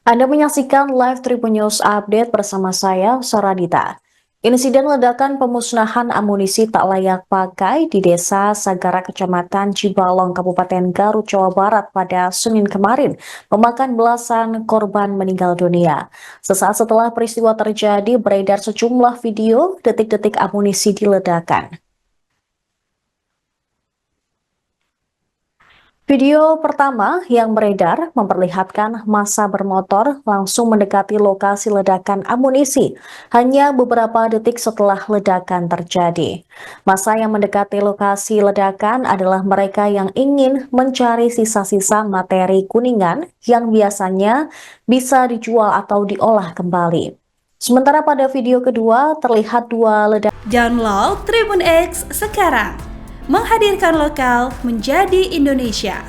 Anda menyaksikan live Tribun News Update bersama saya, Saradita. Insiden ledakan pemusnahan amunisi tak layak pakai di Desa Sagara, Kecamatan Cibalong, Kabupaten Garut, Jawa Barat pada Senin kemarin memakan belasan korban meninggal dunia. Sesaat setelah peristiwa terjadi, beredar sejumlah video detik-detik amunisi diledakkan. Video pertama yang beredar memperlihatkan massa bermotor langsung mendekati lokasi ledakan amunisi hanya beberapa detik setelah ledakan terjadi. Massa yang mendekati lokasi ledakan adalah mereka yang ingin mencari sisa-sisa materi kuningan yang biasanya bisa dijual atau diolah kembali. Sementara pada video kedua terlihat dua ledakan. Download Tribun X sekarang, menghadirkan lokal menjadi Indonesia.